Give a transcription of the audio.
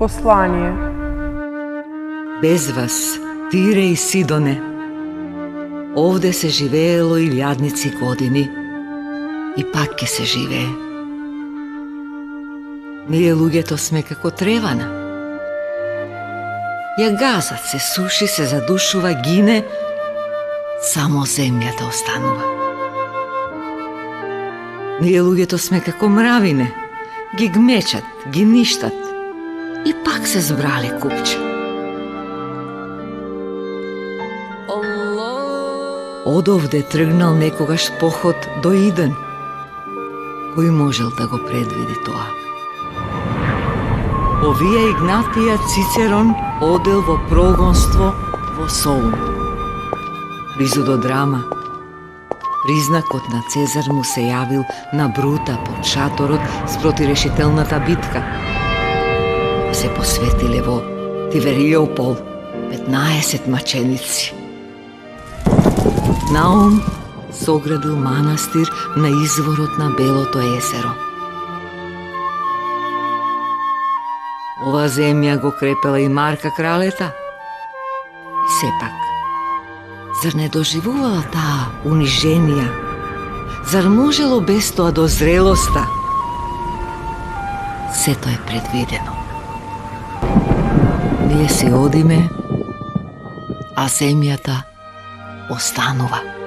Послание. Bez vas, Tire i Sidone, ovde se živelo i ljadnici godini, i pak ke se žive. Ние луѓето сме како тревана. Ја газат се, суши се, задушува, гине, само земјата останува. Ние луѓето сме како мравине, ги гмечат, ги ништат, и пак се збрале купче. Одовде тргнал некогаш поход до Иден. Кој можел да го предвиди тоа? Овие Игнатија Цицерон одел во прогонство во Солун. Близу до Драма, признакот на Цезар му се јавил на Брута под шаторот спроти решителната битка. Се посветиле во Тивериопол 15 маченици. Наум соградил манастир на изворот на Белото езеро. Ова земја го крепела и Марка кралета. И сепак, зар не доживувала таа униженија? Зар можело без тоа до зрелоста? Сето е предвидено. Ние се одиме, а земјата останува.